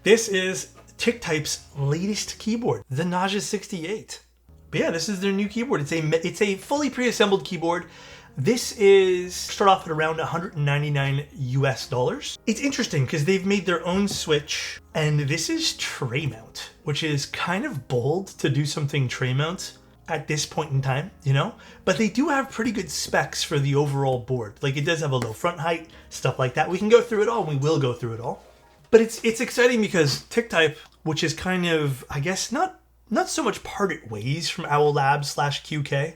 This is TickType's latest keyboard, the NAJA 68. But yeah, this is their new keyboard. It's a fully pre-assembled keyboard. This is start off at around $199 US. It's interesting because they've made their own switch, and this is tray mount, which is kind of bold to do something tray mount at this point in time, you know? But they do have pretty good specs for the overall board. Like, it does have a low front height, stuff like that. We can go through it all, and we will go through it all. But it's exciting because TickType, which is kind of, I guess, not so much parted ways from Owl Labs / QK,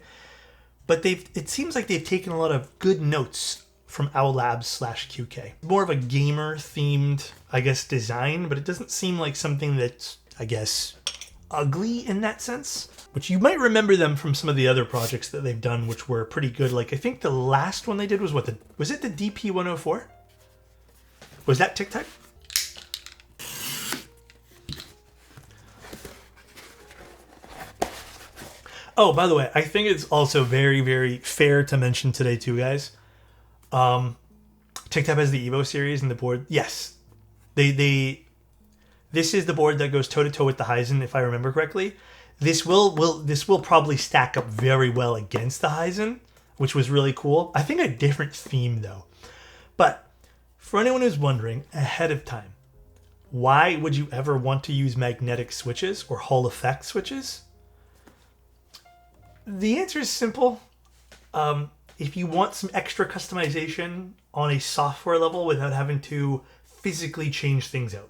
but it seems like they've taken a lot of good notes from Owl Labs / QK. More of a gamer themed, I guess, design, but it doesn't seem like something that's, I guess, ugly in that sense. Which you might remember them from some of the other projects that they've done, which were pretty good. Like, I think the last one they did was was it the DP104? Was that TickType? Oh, by the way, I think it's also very, very fair to mention today too, guys. TickType has the Evo series and the board. Yes, this is the board that goes toe to toe with the Heisen, if I remember correctly. This will probably stack up very well against the Heisen, which was really cool. I think a different theme though. But for anyone who's wondering ahead of time, why would you ever want to use magnetic switches or Hall effect switches? The answer is simple. If you want some extra customization on a software level without having to physically change things out.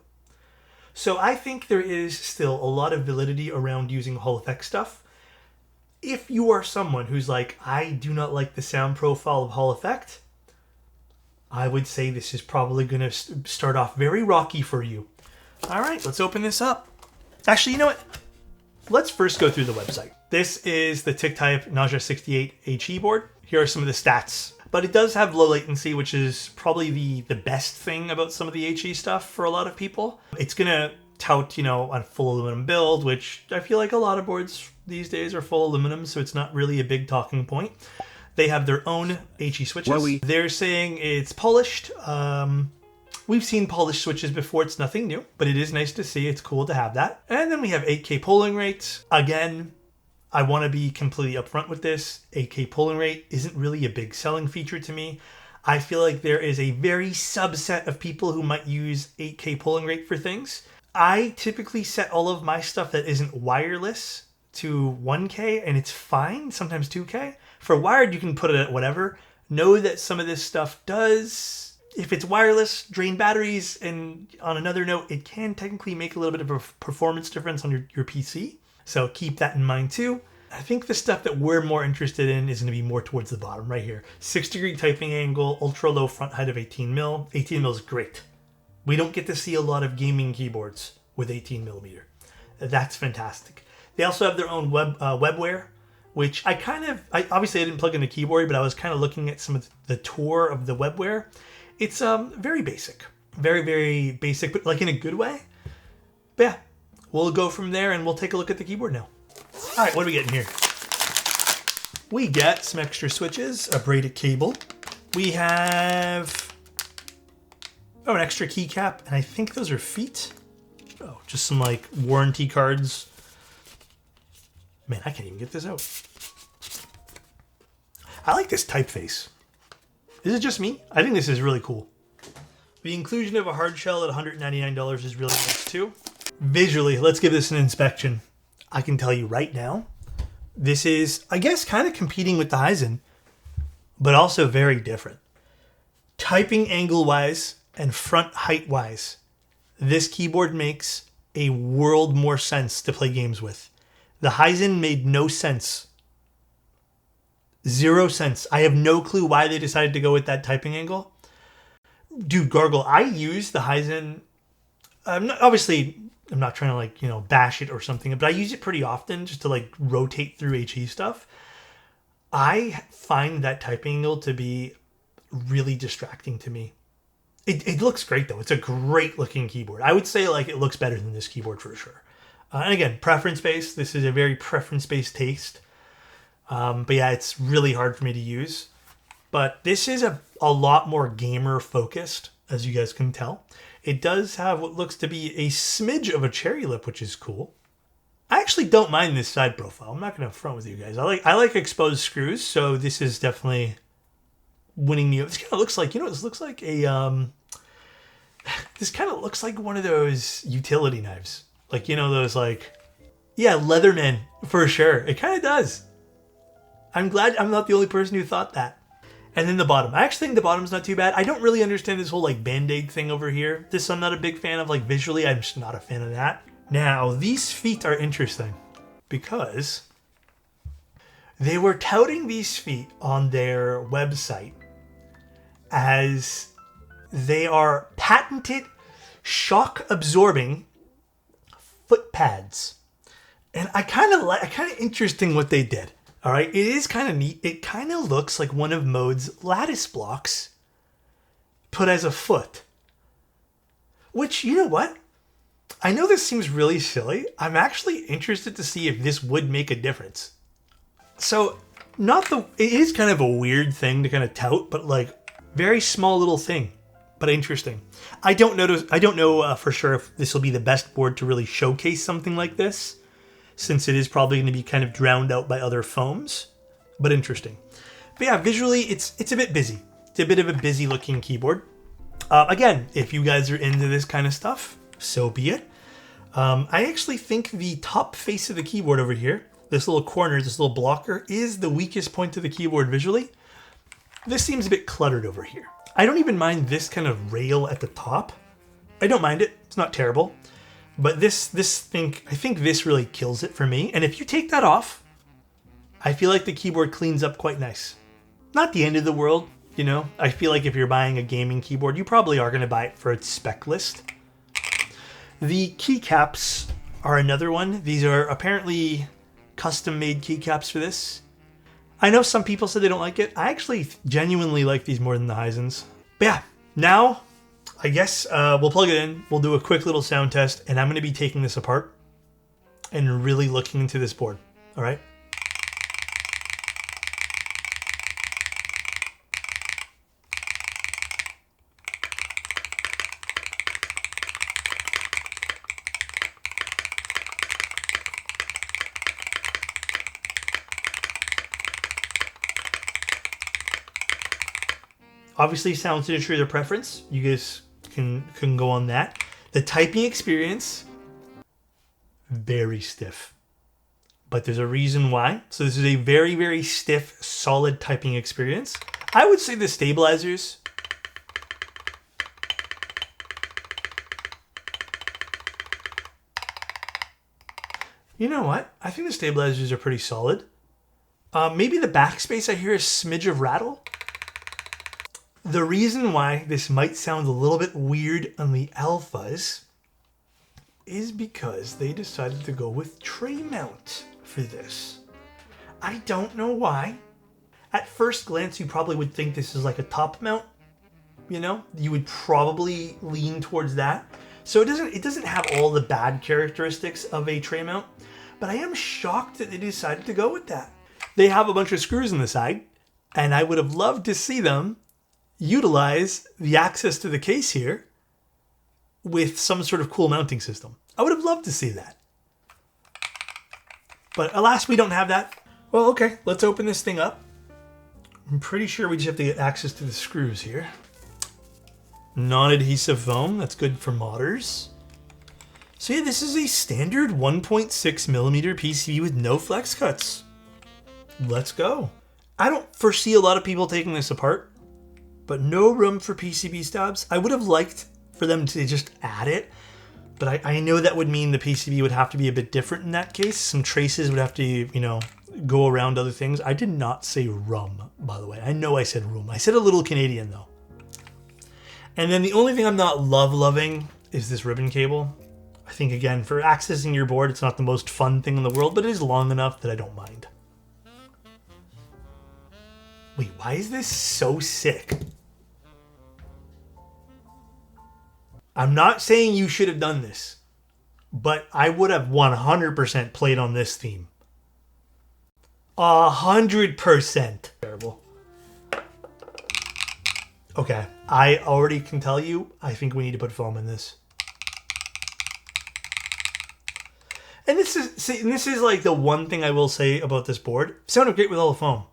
So I think there is still a lot of validity around using Hall effect stuff. If you are someone who's like, I do not like the sound profile of Hall effect, I would say this is probably going to start off very rocky for you. All right, let's open this up. Actually, you know what? Let's first go through the website. This is the TickType NAJA 68 HE board. Here are some of the stats. But it does have low latency, which is probably the best thing about some of the HE stuff for a lot of people. It's going to tout, on full aluminum build, which I feel like a lot of boards these days are full aluminum, so it's not really a big talking point. They have their own HE switches. They're saying it's polished. We've seen polished switches before. It's nothing new, but it is nice to see. It's cool to have that. And then we have 8K polling rate. Again, I want to be completely upfront with this. 8K polling rate isn't really a big selling feature to me. I feel like there is a very subset of people who might use 8K polling rate for things. I typically set all of my stuff that isn't wireless to 1K, and it's fine, sometimes 2K. For wired, you can put it at whatever. Know that some of this stuff does, if it's wireless, drain batteries, and on another note, it can technically make a little bit of a performance difference on your PC. So keep that in mind too. I think the stuff that we're more interested in is going to be more towards the bottom right here. 6-degree typing angle, ultra low front height of 18 mil. 18 mil is great. We don't get to see a lot of gaming keyboards with 18 millimeter. That's fantastic. They also have their own webware, which I obviously I didn't plug in a keyboard, but I was kind of looking at some of the tour of the webware. It's very basic, very, very basic, but like in a good way. But yeah, we'll go from there and we'll take a look at the keyboard now. All right, what are we getting here? We get some extra switches, a braided cable. We have an extra keycap, and I think those are feet. Oh, just some like warranty cards. Man, I can't even get this out. I like this typeface. Is it just me? I think this is really cool. The inclusion of a hard shell at $199 is really nice too. Visually, let's give this an inspection. I can tell you right now, this is, I guess, kind of competing with the Heisen, but also very different. Typing angle-wise and front height-wise, this keyboard makes a world more sense to play games with. The Heisen made no sense. 0 sense. I have no clue why they decided to go with that typing angle. Dude, Gargle, I use the Heisen. I'm not trying to bash it or something, but I use it pretty often just to rotate through HE stuff. I find that typing angle to be really distracting to me. It looks great though. It's a great looking keyboard. I would say it looks better than this keyboard for sure. And again, preference based. This is a very preference based taste. But yeah, it's really hard for me to use. But this is a lot more gamer focused, as you guys can tell. It does have what looks to be a smidge of a cherry lip, which is cool. I actually don't mind this side profile. I'm not going to front with you guys. I like exposed screws, so this is definitely winning me. This kind of looks like, you know, this looks like a this kind of looks like one of those utility knives. Like, you know, those like, yeah, Leatherman for sure. It kind of does. I'm glad I'm not the only person who thought that. And then the bottom. I actually think the bottom's not too bad. I don't really understand this whole like band-aid thing over here. This I'm not a big fan of. Like visually, I'm just not a fan of that. Now, these feet are interesting because they were touting these feet on their website as they are patented shock-absorbing foot pads. And I kind of interesting what they did. All right, it is kind of neat. It kind of looks like one of Mode's lattice blocks put as a foot. Which, you know what? I know this seems really silly. I'm actually interested to see if this would make a difference. So, it is kind of a weird thing to kind of tout, but like very small little thing, but interesting. I don't know for sure if this will be the best board to really showcase something like this, since it is probably going to be kind of drowned out by other foams, but interesting. But yeah, visually, it's a bit busy. It's a bit of a busy looking keyboard. Again, if you guys are into this kind of stuff, so be it. I actually think the top face of the keyboard over here, this little corner, this little blocker, is the weakest point of the keyboard visually. This seems a bit cluttered over here. I don't even mind this kind of rail at the top. I don't mind it. It's not terrible. But I think this really kills it for me. And if you take that off, I feel like the keyboard cleans up quite nice. Not the end of the world, you know. I feel like if you're buying a gaming keyboard, you probably are going to buy it for its spec list. The keycaps are another one. These are apparently custom-made keycaps for this. I know some people said they don't like it. I actually genuinely like these more than the Heisens. But yeah, now I guess we'll plug it in. We'll do a quick little sound test, and I'm going to be taking this apart and really looking into this board. All right. Obviously, sounds to ensure their preference. You guys can go on that. The typing experience, very stiff. But there's a reason why. So this is a very, very stiff, solid typing experience. I would say the stabilizers, you know what? I think the stabilizers are pretty solid. Maybe the backspace, I hear a smidge of rattle. The reason why this might sound a little bit weird on the alphas is because they decided to go with tray mount for this. I don't know why. At first glance, you probably would think this is like a top mount. You know, you would probably lean towards that. So it doesn't have all the bad characteristics of a tray mount, but I am shocked that they decided to go with that. They have a bunch of screws on the side, and I would have loved to see them utilize the access to the case here with some sort of cool mounting system. I would have loved to see that. But alas, we don't have that. Well, okay, let's open this thing up. I'm pretty sure we just have to get access to the screws here. Non-adhesive foam, that's good for modders. So yeah, this is a standard 1.6mm PCB with no flex cuts. Let's go. I don't foresee a lot of people taking this apart, but no room for PCB stabs. I would have liked for them to just add it, but I know that would mean the PCB would have to be a bit different in that case. Some traces would have to, you know, go around other things. I did not say rum, by the way. I know I said room. I said a little Canadian, though. And then the only thing I'm not loving is this ribbon cable. I think, again, for accessing your board, it's not the most fun thing in the world, but it is long enough that I don't mind. Wait, why is this so sick? I'm not saying you should have done this, but I would have 100% played on this theme. 100%. Terrible. Okay, I already can tell you, I think we need to put foam in this. And this is like the one thing I will say about this board. It sounded great with all the foam.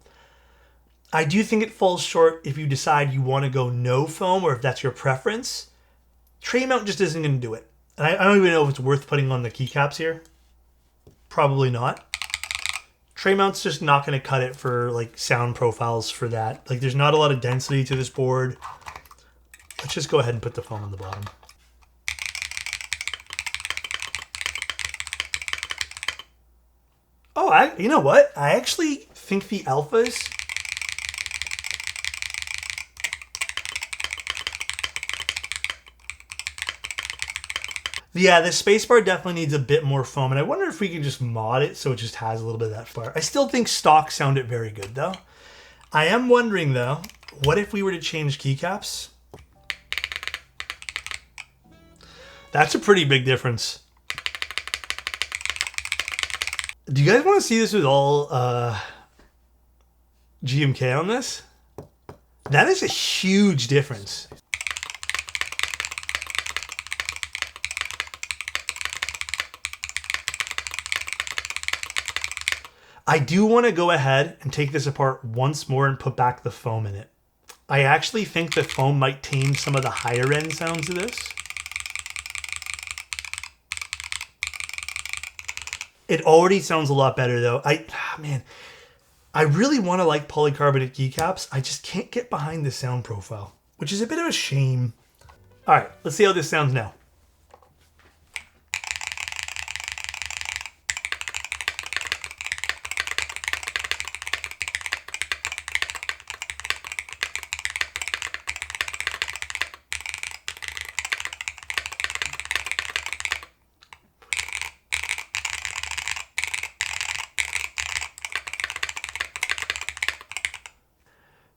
I do think it falls short if you decide you want to go no foam or if that's your preference. Tray mount just isn't going to do it. And I don't even know if it's worth putting on the keycaps here. Probably not. Tray mount's just not going to cut it for like sound profiles for that. Like there's not a lot of density to this board. Let's just go ahead and put the foam on the bottom. Oh, you know what? I actually think the alphas... Yeah, the spacebar definitely needs a bit more foam, and I wonder if we can just mod it so it just has a little bit of that far. I still think stock sounded very good, though. I am wondering, though, what if we were to change keycaps? That's a pretty big difference. Do you guys want to see this with all GMK on this? That is a huge difference. I do want to go ahead and take this apart once more and put back the foam in it. I actually think the foam might tame some of the higher end sounds of this. It already sounds a lot better though. Man, I really want to like polycarbonate keycaps. I just can't get behind the sound profile, which is a bit of a shame. All right, let's see how this sounds now.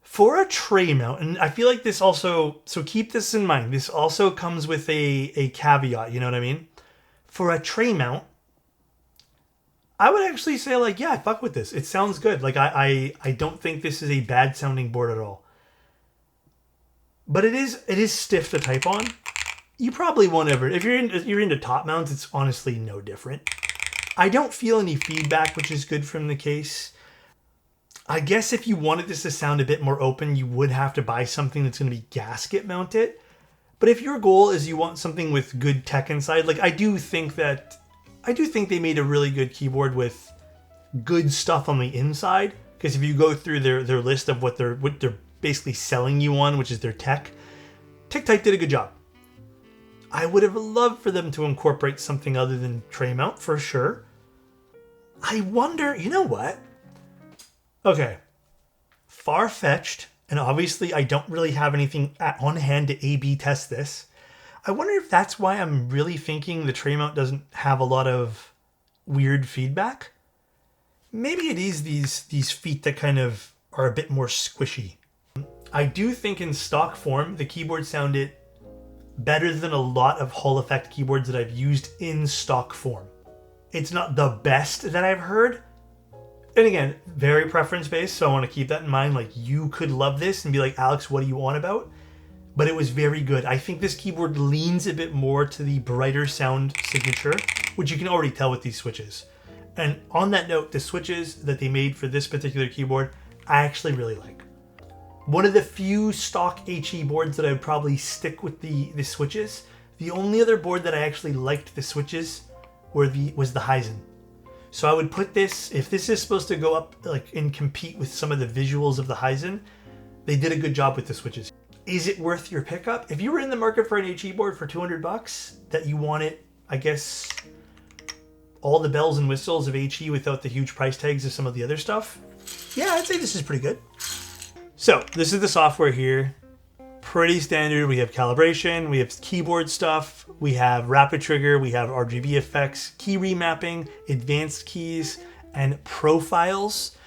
For a tray mount, and I feel like this also, so keep this in mind, this also comes with a caveat, you know what I mean? For a tray mount, I would actually say like, yeah, I fuck with this. It sounds good. Like I don't think this is a bad sounding board at all. But it is stiff to type on. You probably won't ever, if you're into top mounts, it's honestly no different. I don't feel any feedback, which is good from the case. I guess if you wanted this to sound a bit more open, you would have to buy something that's going to be gasket mounted. But if your goal is you want something with good tech inside, like I do think they made a really good keyboard with good stuff on the inside. Because if you go through their list of what they're basically selling you on, which is their tech, TickType did a good job. I would have loved for them to incorporate something other than tray mount for sure. I wonder, you know what? Okay, far-fetched, and obviously I don't really have anything on hand to A/B test this. I wonder if that's why I'm really thinking the tray mount doesn't have a lot of weird feedback. Maybe it is these feet that kind of are a bit more squishy. I do think in stock form, the keyboard sounded better than a lot of Hall effect keyboards that I've used in stock form. It's not the best that I've heard. And again, very preference-based, so I want to keep that in mind. Like, you could love this and be like, Alex, what do you want about? But it was very good. I think this keyboard leans a bit more to the brighter sound signature, which you can already tell with these switches. And on that note, the switches that they made for this particular keyboard, I actually really like. One of the few stock HE boards that I would probably stick with the switches. The only other board that I actually liked the switches was the Heisen. So I would put this, if this is supposed to go up like and compete with some of the visuals of the Heisen, they did a good job with the switches. Is it worth your pickup? If you were in the market for an HE board for $200 that you wanted, I guess, all the bells and whistles of HE without the huge price tags of some of the other stuff, yeah, I'd say this is pretty good. So this is the software here. Pretty standard. We have calibration, we have keyboard stuff, we have rapid trigger, we have RGB effects, key remapping, advanced keys, and profiles,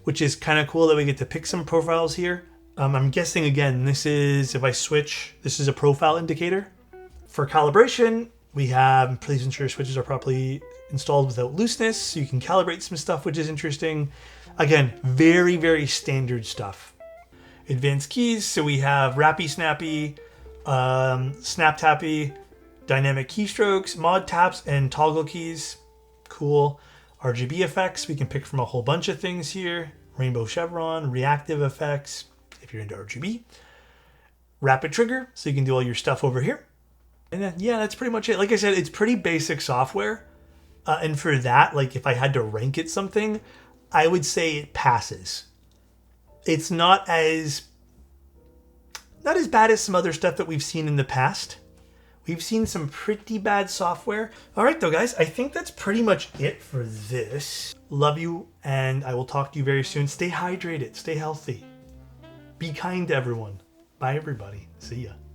which is kind of cool that we get to pick some profiles here. I'm guessing, again, this is, if I switch, this is a profile indicator. For calibration, we have, please ensure switches are properly installed without looseness, so you can calibrate some stuff, which is interesting. Again, very, very standard stuff. Advanced keys, so we have Rappy Snappy, Snap Tappy, Dynamic Keystrokes, Mod Taps, and Toggle Keys. Cool. RGB effects, we can pick from a whole bunch of things here. Rainbow Chevron, reactive effects, if you're into RGB. Rapid Trigger, so you can do all your stuff over here. And then, yeah, that's pretty much it. Like I said, it's pretty basic software. And for that, like if I had to rank it something, I would say it passes. It's not as bad as some other stuff that we've seen in the past. We've seen some pretty bad software. All right, though, guys, I think that's pretty much it for this. Love you, and I will talk to you very soon. Stay hydrated, stay healthy. Be kind to everyone. Bye, everybody. See ya.